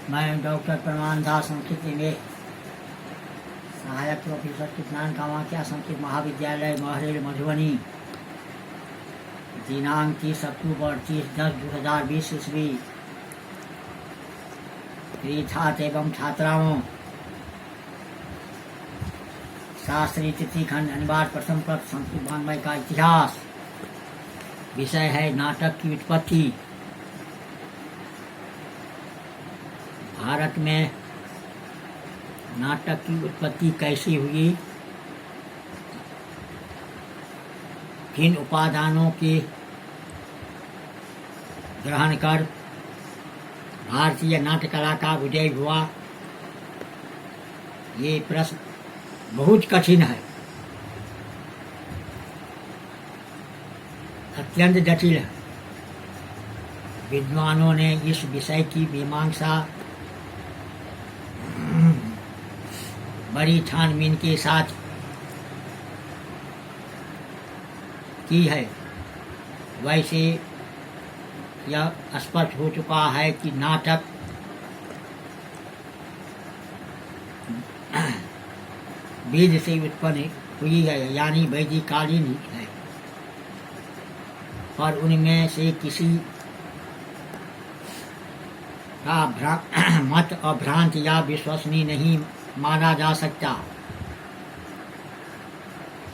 मैं डॉक्टर प्रमाण दास संस्कृति में सहायक प्रोफेसर कितनान कामाख्या संस्कृत महाविद्यालय महरेल मधुबनी दिनांक 30 अक्टूबर 30/10/2020 ईस्वी प्रिय छात्र एवं छात्राओं, शास्त्री तिथि खंड अनिवार्य प्रथम पद संस्कृत वाङ्मय का इतिहास। विषय है नाटक की उत्पत्ति। भारत में नाटक की उत्पत्ति कैसी हुई, किन उपादानों के ग्रहण कर भारतीय नाट्य कला का उदय हुआ, ये प्रश्न बहुत कठिन है, अत्यंत जटिल है। विद्वानों ने इस विषय की मीमांसा बड़ी छानबीन के साथ की है। वैसे यह स्पष्ट हो चुका है कि नाटक वेद से उत्पन्न हुई है, यानी वैदिककालीन है, पर उनमें से किसी का मत अभ्रांत या विश्वसनीय नहीं माना जा सकता।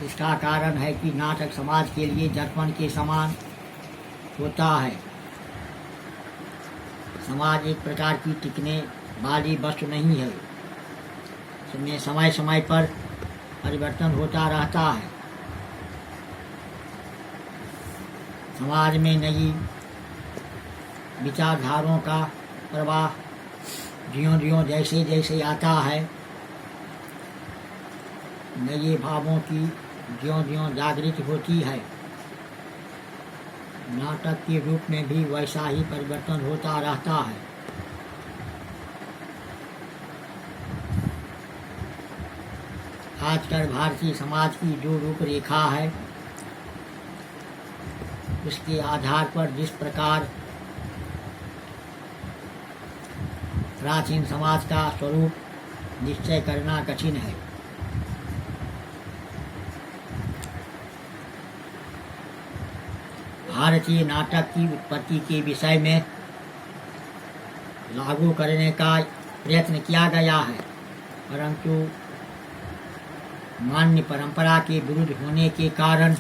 इसका कारण है कि नाटक समाज के लिए दर्पण के समान होता है। समाज एक प्रकार की टिकने वाली वस्तु नहीं है, इसमें समय समय पर परिवर्तन होता रहता है। समाज में नई विचारधाराओं का प्रवाह ज्यों-ज्यों जैसे आता है, नए भावों की ज्यों-ज्यों जागृति होती है, नाटक के रूप में भी वैसा ही परिवर्तन होता रहता है। आजकल भारतीय समाज की जो रूपरेखा है, उसके आधार पर जिस प्रकार प्राचीन समाज का स्वरूप निश्चय करना कठिन है। भारतीय नाटक की उत्पत्ति के विषय में लागू करने का प्रयत्न किया गया है, परंतु मान्य परंपरा के विरुद्ध होने के कारण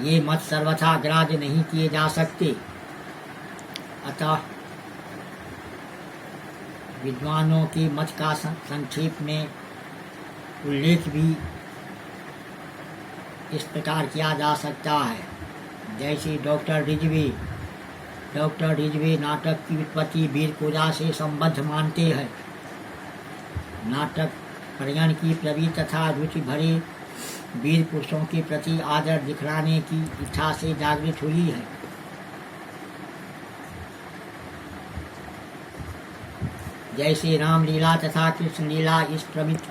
ये मत सर्वथा ग्राह्य नहीं किए जा सकते। अतः विद्वानों के मत का संक्षेप में उल्लेख भी इस प्रकार किया जा सकता है। जैसे डॉक्टर रिजवी नाटक की उत्पत्ति वीर पूजा से संबद्ध मानते हैं। नाटक प्रगण की प्रवृत्ति तथा रुचि भरे वीर पुरुषों के प्रति आदर दिखलाने की इच्छा से जागृत हुई है। जैसे रामलीला तथा कृष्ण लीला इस प्रमित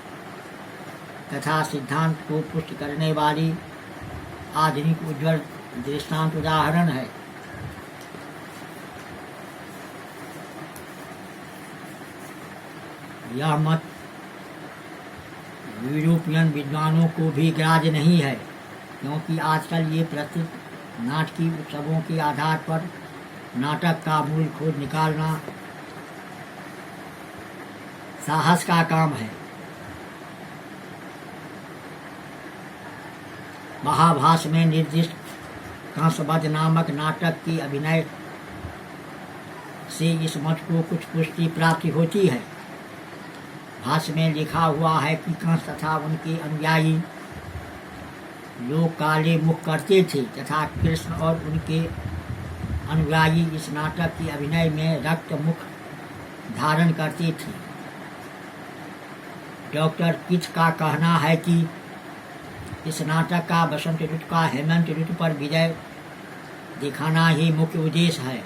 तथा सिद्धांत को पुष्ट करने वाली आधुनिक उज्ज्वल दृष्टांत उदाहरण है। यह मत यूरोपियन विद्वानों को भी ग्राह्य नहीं है, क्योंकि आजकल ये प्रचलित नाटकीय उत्सवों के आधार पर नाटक का मूल खोज निकालना साहस का काम है। महाभाष्य में निर्दिष्ट कंसवध नामक नाटक के अभिनय से इस मत को कुछ पुष्टि प्राप्ति होती है। भाष्य में लिखा हुआ है कि कंस तथा उनके अनुयायी लोग काले मुख करते थे तथा कृष्ण और उनके अनुयायी इस नाटक के अभिनय में रक्त मुख धारण करते थे। डॉक्टर किच का कहना है कि इस नाटक का बसंत ऋतु का हेमंत ऋतु पर विजय दिखाना ही मुख्य उद्देश्य है।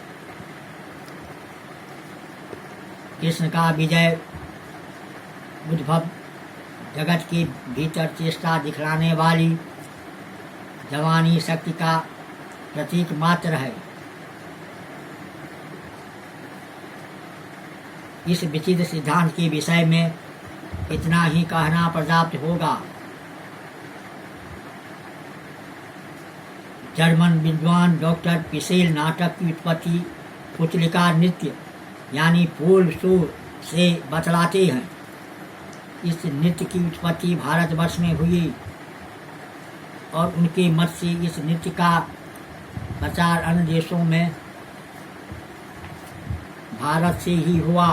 कृष्ण का विजय उद्भव जगत के भीतर चेष्टा दिखलाने वाली जवानी शक्ति का प्रतीक मात्र है। इस विचित्र सिद्धांत के विषय में इतना ही कहना पर्याप्त होगा। जर्मन विद्वान डॉक्टर पिसेल नाटक की उत्पत्ति पुतलिका नृत्य यानी पोल शो से बतलाते हैं। इस नृत्य की उत्पत्ति भारतवर्ष में हुई और उनके मत से इस नृत्य का प्रचार अन्य देशों में भारत से ही हुआ।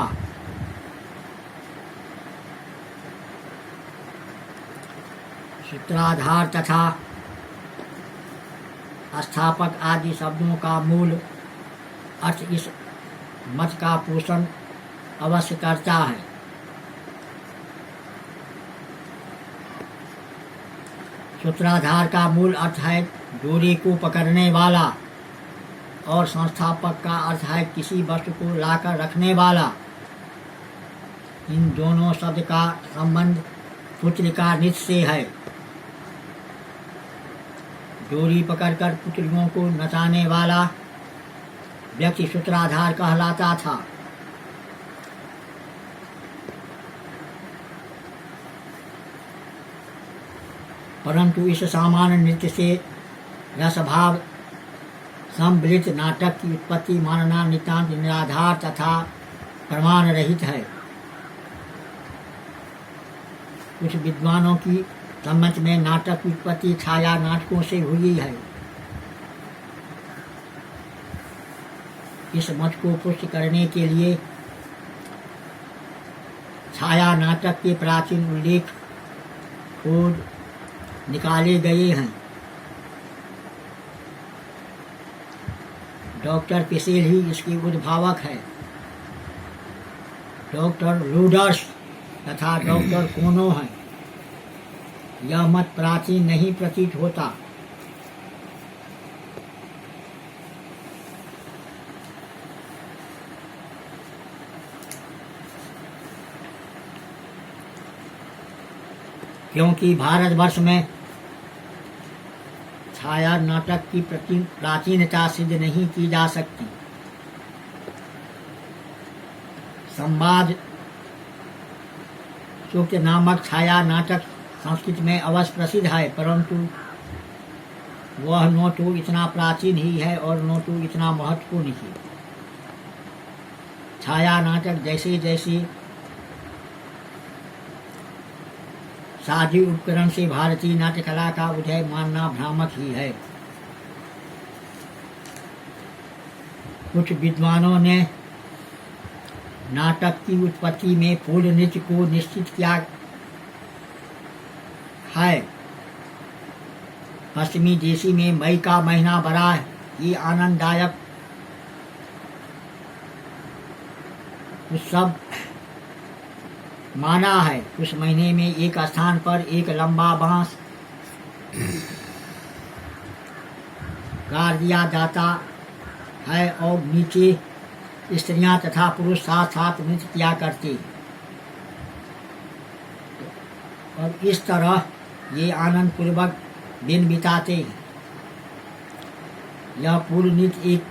सूत्राधार तथा स्थापक आदि शब्दों का मूल अर्थ इस मत का पोषण अवश्य करता है। सूत्राधार का मूल अर्थ है डोरी को पकड़ने वाला और संस्थापक का अर्थ है किसी वस्तु को लाकर रखने वाला। इन दोनों शब्द का संबंध पुतलिका नृत्य से है। डोरी पकड़कर पुतलियों को नचाने वाला व्यक्ति सूत्राधार कहलाता था। परंतु इस सामान्य नृत्य से रसभाव सम्मिलित नाटक की उत्पत्ति मानना नितांत निराधार तथा प्रमाण रहित है। कुछ विद्वानों की सम्मत में नाटक की उत्पत्ति छाया नाटकों से हुई है। इस मत को पुष्ट करने के लिए छाया नाटक के प्राचीन उल्लेख खोज निकाले गए हैं। डॉक्टर पिसेल ही इसके उद्भावक है। डॉक्टर लूडर्स तथा डॉक्टर कोनो हैं। यह मत प्राचीन नहीं प्रतीत होता। क्योंकि भारतवर्ष में छाया नाटक की प्राचीनता सिद्ध नहीं की जा सकती। संवाद सूक्त नामक छाया नाटक संस्कृत में अवश्य प्रसिद्ध है, परंतु वह न तो इतना प्राचीन ही है और न तो इतना महत्वपूर्ण ही। छाया नाटक जैसे जैसे साझी उपकरण से भारतीय नाट्य कला का उदय मानना भ्रामक ही है। कुछ विद्वानों ने नाटक की उत्पत्ति में पोल नृत्य को निश्चित किया है। पश्चिमी देशी में मई का महीना बड़ा ही आनंददायक उत्सव माना है। उस महीने में एक स्थान पर एक लंबा बांस गाड़ दिया जाता है और नीचे स्त्रियां तथा पुरुष साथ साथ नृत्य किया करते और इस तरह ये आनंद पूर्वक दिन बिताते हैं। यह पूर्ण नृत्य एक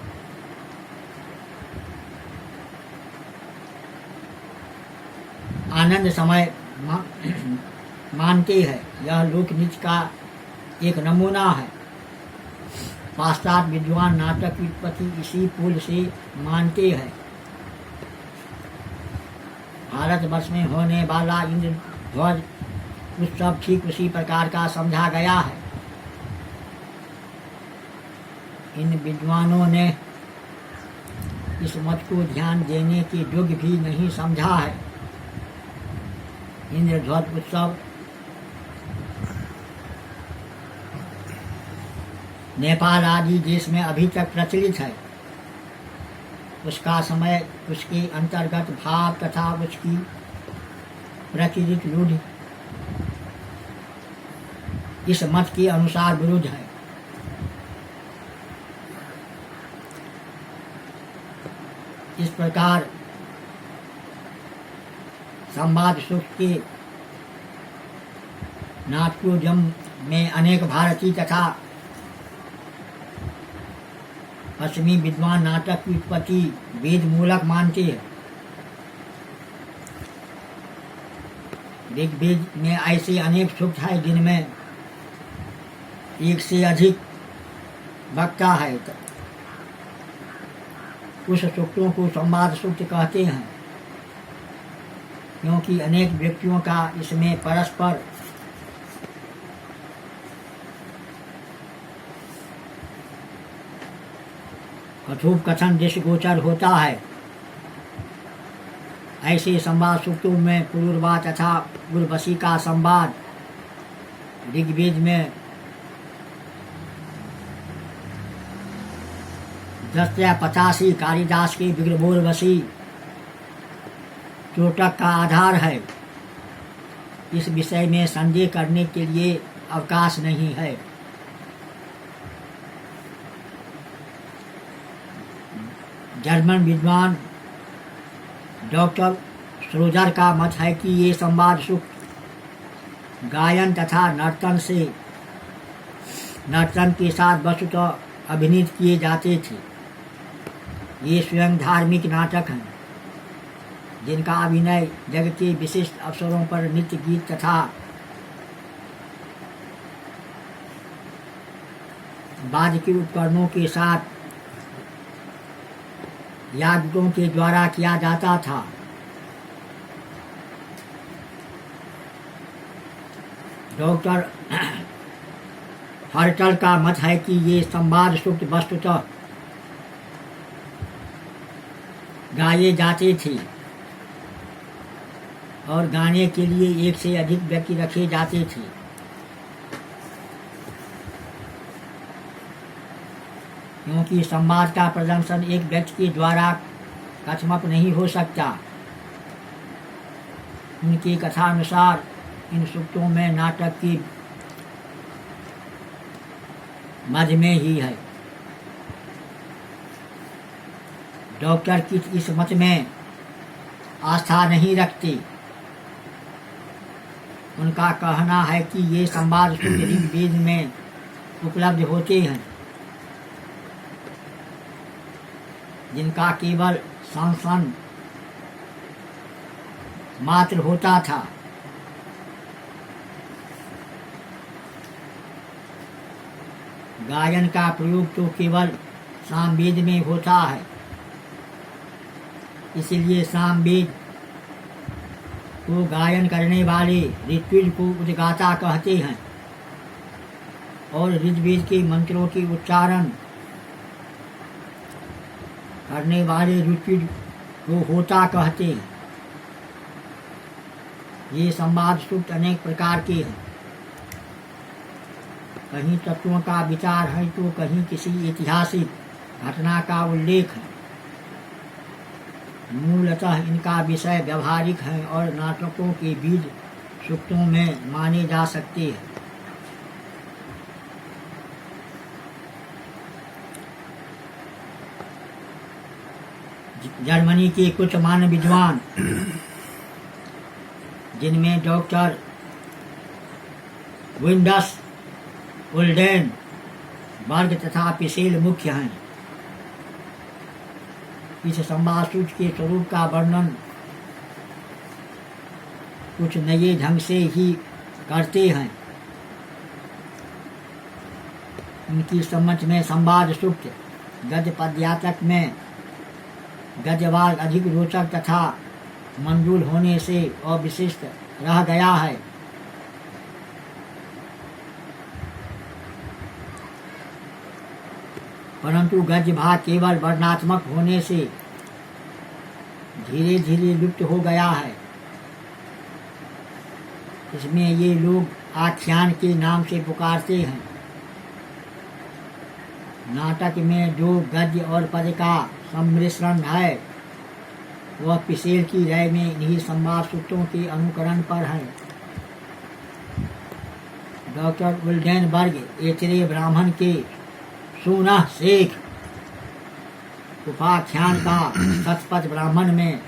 आनंद समय मानते हैं। यह लोक नृत्य का एक नमूना है। पाश्चात्य विद्वान नाटक की उत्पत्ति इसी पुल से मानते हैं। भारतवर्ष में होने वाला इंद्र ध्वज उत्सव ठीक उसी प्रकार का समझा गया है। इन विद्वानों ने इस मत को ध्यान देने के योग्य भी नहीं समझा है। इंद्र ध्वज उत्सव नेपाल आदि देश में अभी तक प्रचलित है। उसका समय, उसके अंतर्गत भाव तथा उसकी प्रचलित रूढ़ इस मत के अनुसार विरुद्ध है। इस प्रकार संवाद सुख के नाट्योद्यम में अनेक भारतीय तथा पश्चिमी विद्वान नाटक की उत्पत्ति वेद मूलक मानते हैं। ऋग्वेद में ऐसे अनेक सूक्त हैं जिनमें एक से अधिक वक्ता है। उस सूक्तों को संवाद सूक्त कहते हैं, क्योंकि अनेक व्यक्तियों का इसमें परस्पर कथोपकथन दृष्टिगोचर होता है। ऐसे संवाद सूक्तों में पुरुरवा तथा उर्वशी का संवाद ऋग्वेद में 1085 कालिदास के विग्रहोर्वशी चोटक का आधार है। इस विषय में संदेह करने के लिए अवकाश नहीं है। जर्मन विद्वान डॉक्टर श्रोजर का मत है कि ये संवाद सूक्त गायन तथा नर्तन के साथ वस्तुतः अभिनीत किए जाते थे। ये स्वयं धार्मिक नाटक हैं, जिनका अभिनय जग के विशिष्ट अवसरों पर नृत्य गीत तथा वाद्य के उपकरणों के साथ याजकों के द्वारा किया जाता था। डॉक्टर हर्टल का मत है कि ये संवाद सूक्त वस्तुतः गाए जाते थे और गाने के लिए एक से अधिक व्यक्ति रखे जाते थे। क्योंकि संवाद का प्रदर्शन एक व्यक्ति के द्वारा कथमप नहीं हो सकता। उनकी कथानुसार इन सूक्तों में नाटक की मध्य में ही है। डॉक्टर की इस मत में आस्था नहीं रखते। उनका कहना है कि ये संवाद सूक्त ऋग्वेद में उपलब्ध होते हैं, जिनका केवल संसन मात्र होता था। गायन का प्रयोग तो केवल सामवेद में होता है। इसलिए सामवेद को गायन करने वाले ऋत्विज को उद्गाता कहते हैं और ऋग्वेद के मंत्रों के उच्चारण करने वाले ऋत्विज को होता कहते हैं। ये संवाद सूक्त अनेक प्रकार के हैं। कहीं तत्वों का विचार है तो कहीं किसी ऐतिहासिक घटना का उल्लेख है। मूलतः इनका विषय व्यवहारिक है और नाटकों के बीज सूक्तों में माने जा सकते हैं। जर्मनी के कुछ महान विद्वान, जिनमें डॉक्टर विंडस उल्डेन वर्ग तथा पिसेल मुख्य हैं, इस संवाद सूत्र के स्वरूप का वर्णन कुछ नए ढंग से ही करते हैं। उनकी समझ में संवाद सूक्त गद्य पद्यातक में गद्यवाद अधिक रोचक तथा मंजूल होने से अविशिष्ट रह गया है। परंतु गद्य भाग केवल वर्णनात्मक होने से धीरे धीरे लुप्त हो गया है। इसमें ये लोग आख्यान के नाम से पुकारते हैं। नाटक में जो गद्य और पद का सम्मिश्रण है वह पिसेल की राय में इन्हीं संवाद सूत्रों के अनुकरण पर है। डॉक्टर उल्डेनबर्ग एतरे ब्राह्मण के सुनह शेख उपाख्यान का शतपथ ब्राह्मण में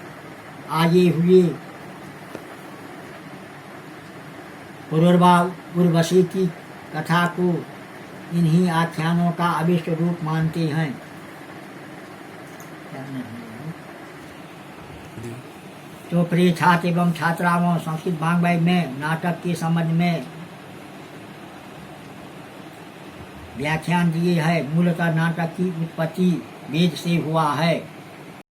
आए हुए पुरुरवा उर्वशी की कथा को इन्हीं आख्यानों का अविष्ट रूप मानते हैं। तो प्रिय छात्र एवं छात्राओं, संस्कृत वाङ्मय में नाटक के संबंध में व्याख्यान दिए है। मूलतः नाटक की उत्पत्ति वेद से हुआ है।